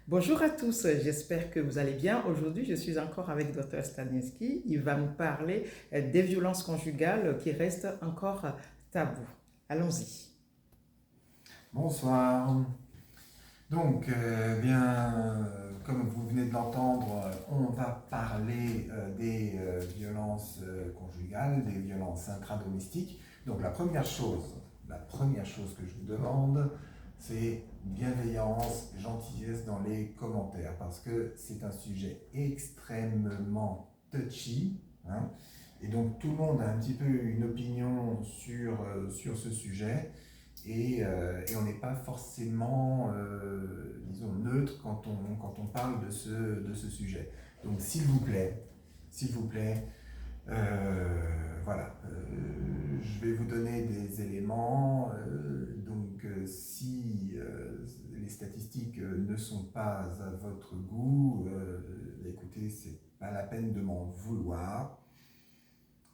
Bonjour à tous, j'espère que vous allez bien. Aujourd'hui, je suis encore avec Dr Staniewski. Il va nous parler des violences conjugales qui restent encore tabous. Allons-y. Bonsoir. Donc, comme vous venez de l'entendre, on va parler des violences conjugales, des violences intradomestiques. Donc, la première chose que je vous demande, c'est bienveillance, gentillesse dans les commentaires, parce que c'est un sujet extrêmement touchy, hein, et donc tout le monde a un petit peu une opinion sur ce sujet. Et on n'est pas forcément, disons, neutre quand on parle de ce sujet. Donc, s'il vous plaît, voilà, je vais vous donner des éléments. Si les statistiques ne sont pas à votre goût, écoutez, c'est pas la peine de m'en vouloir.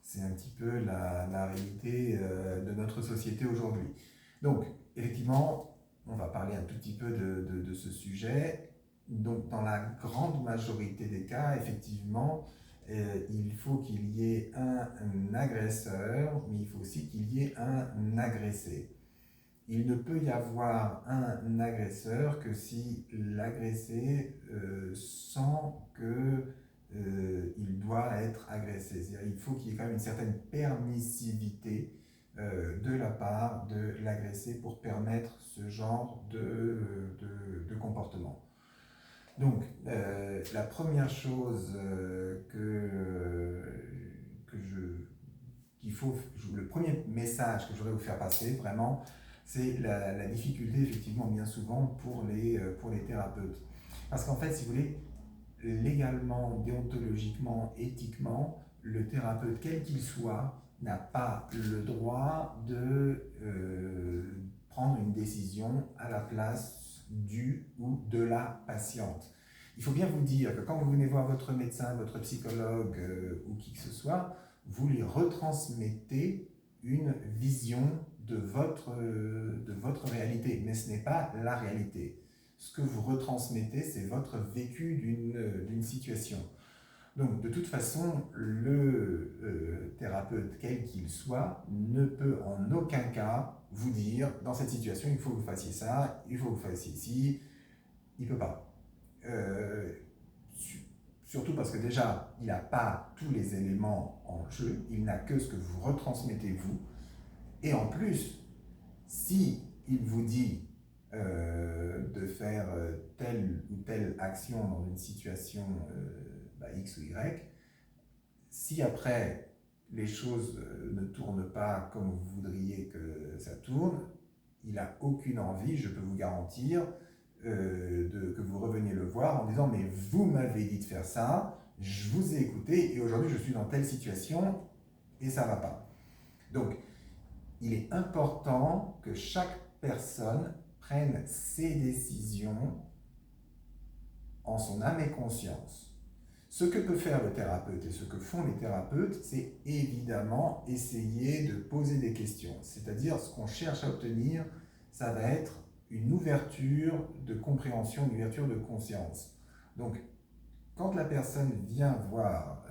C'est un petit peu la réalité de notre société aujourd'hui. Donc, effectivement, on va parler un tout petit peu de ce sujet. Donc, dans la grande majorité des cas, effectivement, il faut qu'il y ait un agresseur, mais il faut aussi qu'il y ait un agressé. Il ne peut y avoir un agresseur que si l'agressé sent que il doit être agressé. C'est-à-dire il faut qu'il y ait quand même une certaine permissivité de la part de l'agressé pour permettre ce genre de comportement. Donc, la première chose que qu'il faut, le premier message que je voudrais vous faire passer, vraiment, c'est la difficulté, effectivement, bien souvent, pour les thérapeutes. Parce qu'en fait, si vous voulez, légalement, déontologiquement, éthiquement, le thérapeute, quel qu'il soit, n'a pas le droit de prendre une décision à la place du ou de la patiente. Il faut bien vous dire que quand vous venez voir votre médecin, votre psychologue ou qui que ce soit, vous lui retransmettez une vision de votre réalité, mais ce n'est pas la réalité. Ce que vous retransmettez, c'est votre vécu d'une situation. Donc, de toute façon, le thérapeute, quel qu'il soit, ne peut en aucun cas vous dire, dans cette situation, il faut que vous fassiez ça, il faut que vous fassiez ci, il ne peut pas. Euh, Surtout parce que déjà, il n'a pas tous les éléments en jeu, il n'a que ce que vous retransmettez vous. Et en plus, si il vous dit de faire telle ou telle action dans une situation X ou Y, si après les choses ne tournent pas comme vous voudriez que ça tourne, il n'a aucune envie, je peux vous garantir, que vous reveniez le voir en disant mais vous m'avez dit de faire ça, je vous ai écouté et aujourd'hui je suis dans telle situation et ça ne va pas. Donc il est important que chaque personne prenne ses décisions en son âme et conscience. Ce que peut faire le thérapeute et ce que font les thérapeutes, c'est évidemment essayer de poser des questions. C'est-à-dire, ce qu'on cherche à obtenir, ça va être une ouverture de compréhension, une ouverture de conscience. Donc, quand la personne vient voir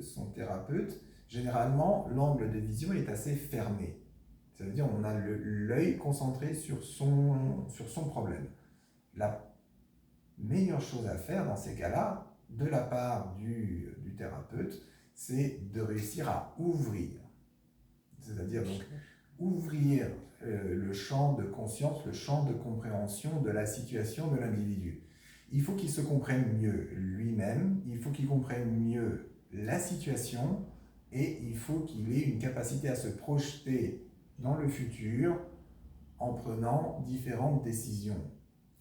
son thérapeute, généralement, l'angle de vision est assez fermé. Ça veut dire on a l'œil concentré sur son problème. La meilleure chose à faire dans ces cas-là, de la part du thérapeute, c'est de réussir à ouvrir. C'est-à-dire donc ouvrir le champ de conscience, le champ de compréhension de la situation de l'individu. Il faut qu'il se comprenne mieux lui-même, il faut qu'il comprenne mieux la situation et il faut qu'il ait une capacité à se projeter dans le futur en prenant différentes décisions.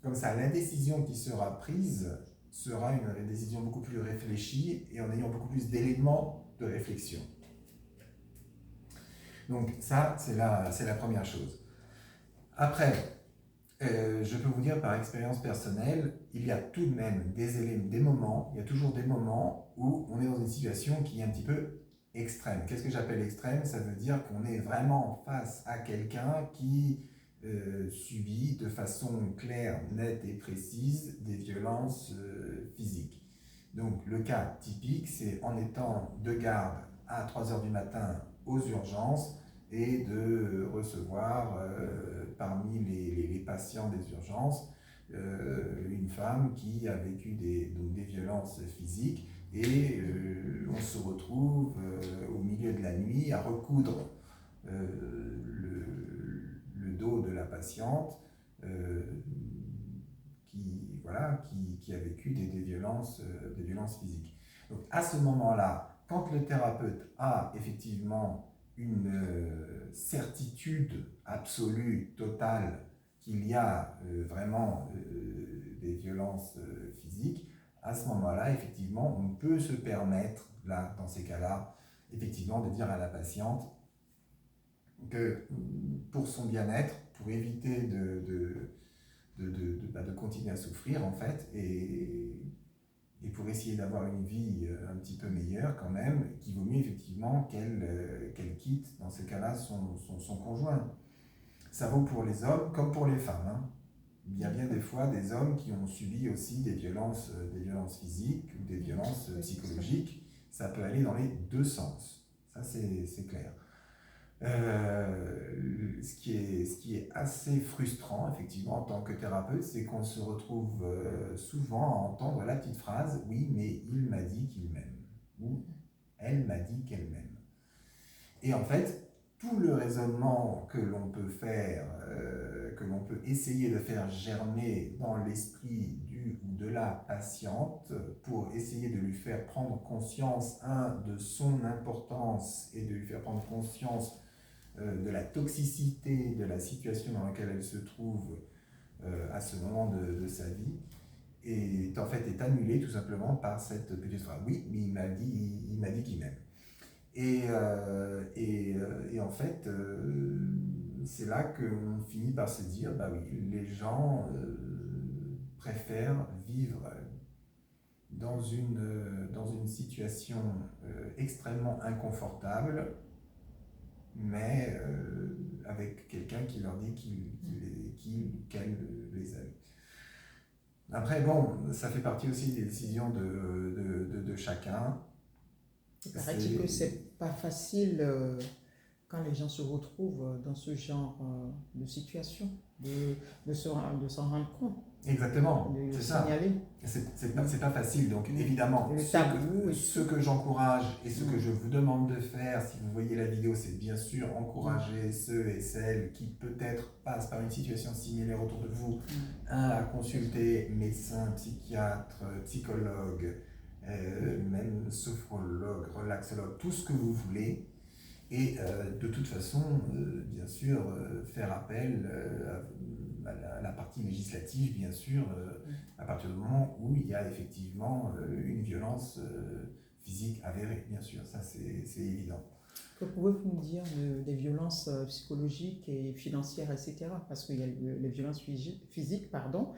Comme ça, la décision qui sera prise sera une décision beaucoup plus réfléchie et en ayant beaucoup plus d'éléments de réflexion. Donc ça, c'est la première chose. Après, je peux vous dire par expérience personnelle, il y a tout de même des moments, il y a toujours des moments où on est dans une situation qui est un petit peu extrême. Qu'est-ce que j'appelle extrême? Ça veut dire qu'on est vraiment face à quelqu'un qui subi de façon claire, nette et précise des violences physiques. Donc le cas typique, c'est en étant de garde à 3 heures du matin aux urgences et de recevoir parmi les patients des urgences une femme qui a vécu donc des violences physiques et on se retrouve au milieu de la nuit à recoudre le dos de la patiente qui a vécu des violences physiques. Donc à ce moment-là, quand le thérapeute a effectivement une certitude absolue, totale, qu'il y a vraiment des violences physiques, à ce moment-là, effectivement, on peut se permettre, là, dans ces cas-là, effectivement, de dire à la patiente que pour son bien-être, pour éviter de continuer à souffrir, en fait, et pour essayer d'avoir une vie un petit peu meilleure quand même, qu'il vaut mieux effectivement qu'elle quitte, dans ce cas-là, son conjoint. Ça vaut pour les hommes comme pour les femmes, hein. Il y a bien des fois des hommes qui ont subi aussi des violences physiques ou des violences psychologiques. Ça peut aller dans les deux sens. Ça, c'est clair. Ce qui est assez frustrant, effectivement, en tant que thérapeute, c'est qu'on se retrouve souvent à entendre la petite phrase « Oui, mais il m'a dit qu'il m'aime » ou « Elle m'a dit qu'elle m'aime ». Et en fait, tout le raisonnement que l'on peut faire, que l'on peut essayer de faire germer dans l'esprit du ou de la patiente pour essayer de lui faire prendre conscience, de son importance et de lui faire prendre conscience de la toxicité de la situation dans laquelle elle se trouve à ce moment de sa vie, est en fait est annulé tout simplement par cette petite phrase. Oui, mais il m'a dit qu'il m'aime. Et en fait, c'est là qu'on finit par se dire, bah oui, les gens préfèrent vivre dans une situation extrêmement inconfortable, mais avec quelqu'un qui leur dit qu'elle les aime. Après, bon, ça fait partie aussi des décisions de chacun. Il paraît que c'est pas facile quand les gens se retrouvent dans ce genre de situation, de s'en rendre compte. Exactement, de c'est ça. signaler. C'est pas facile, donc évidemment, ce que j'encourage et ce que je vous demande de faire, si vous voyez la vidéo, c'est bien sûr encourager ceux et celles qui peut-être passent par une situation similaire autour de vous, à consulter médecin, psychiatre, psychologue, même sophrologue, relaxologue, tout ce que vous voulez. Et de toute façon, bien sûr, faire appel à la partie législative, bien sûr, à partir du moment où il y a effectivement une violence physique avérée, bien sûr, ça c'est évident. Que pouvez-vous nous dire des violences psychologiques et financières, etc. Parce qu'il y a les violences physiques, pardon.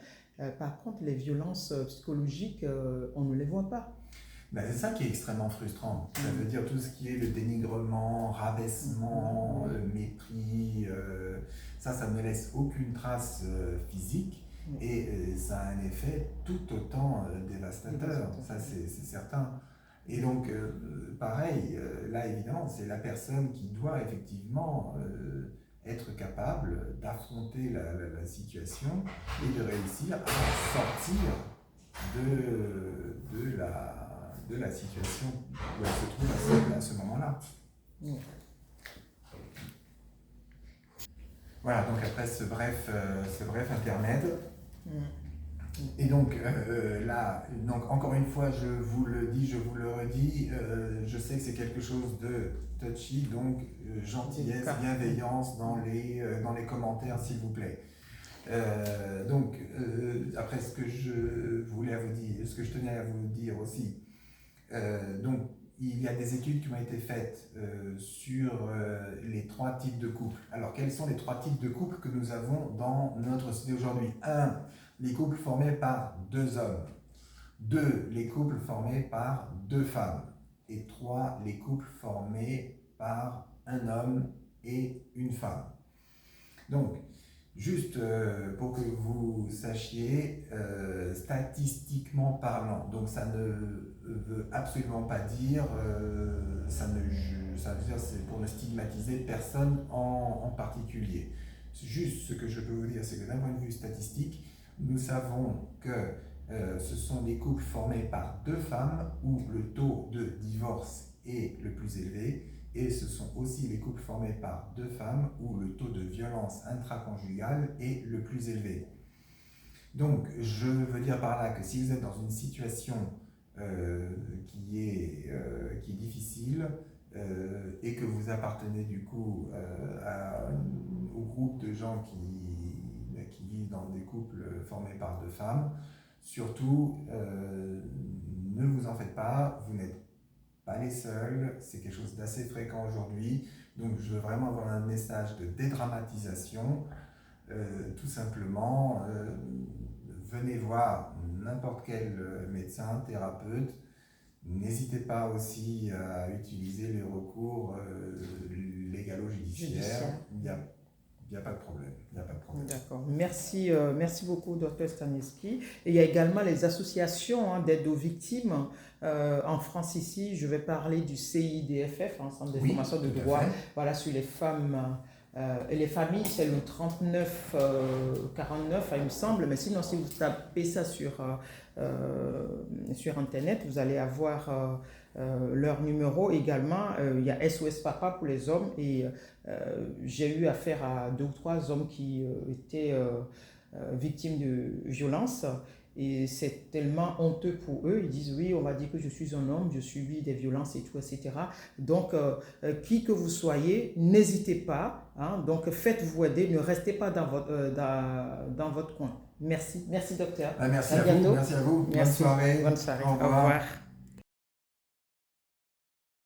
Par contre, les violences psychologiques, on ne les voit pas. Ben, c'est ça qui est extrêmement frustrant. Ça veut dire tout ce qui est le dénigrement, rabaissement, mépris, ça ne laisse aucune trace physique et ça a un effet tout autant dévastateur, ça c'est certain. Et donc, pareil, là évidemment, c'est la personne qui doit effectivement être capable d'affronter la situation et de réussir à sortir de la situation où elle se trouve à ce moment-là. Voilà, donc après ce bref intermède. Et donc là, donc encore une fois, je vous le dis, je vous le redis, je sais que c'est quelque chose de touchy, donc gentillesse, bienveillance dans les commentaires, s'il vous plaît. Donc après ce que je voulais vous dire, ce que je tenais à vous dire aussi, donc il y a des études qui ont été faites sur les 3 types de couples. Alors quels sont les 3 types de couples que nous avons dans notre société aujourd'hui? 1. Les couples formés par 2 hommes. 2. Les couples formés par 2 femmes. Et 3. Les couples formés par un homme et une femme. Donc, Juste pour que vous sachiez, statistiquement parlant, donc ça ne veut absolument pas dire, ça veut dire c'est pour ne stigmatiser personne en particulier. Juste ce que je peux vous dire, c'est que d'un point de vue statistique, nous savons que ce sont des couples formés par deux femmes où le taux de divorce est le plus élevé. Et ce sont aussi les couples formés par deux femmes où le taux de violence intraconjugale est le plus élevé. Donc, je veux dire par là que si vous êtes dans une situation qui est difficile et que vous appartenez du coup au groupe de gens qui vivent dans des couples formés par deux femmes, surtout ne vous en faites pas, vous n'êtes pas les seuls, c'est quelque chose d'assez fréquent aujourd'hui. Donc je veux vraiment avoir un message de dédramatisation. Tout simplement, venez voir n'importe quel médecin, thérapeute. N'hésitez pas aussi à utiliser les recours légalo-judiciaires. Il n'y a pas de problème. D'accord. Merci, merci beaucoup, Dr Staniewski. Et il y a également les associations d'aide aux victimes. En France, ici, je vais parler du CIDFF, Centre de formation de droit, voilà, sur les femmes et les familles. C'est le 3949, il me semble. Mais sinon, si vous tapez ça sur Internet, vous allez avoir leur numéro également. Il y a SOS Papa pour les hommes et j'ai eu affaire à 2 ou 3 hommes qui étaient victimes de violences et c'est tellement honteux pour eux. Ils disent oui, on m'a dit que je suis un homme, je subis des violences et tout, etc. Donc, qui que vous soyez, n'hésitez pas. Donc, faites-vous aider, ne restez pas dans votre coin. Merci, merci docteur. Merci à vous. Bonne soirée. Bonne soirée. Au revoir.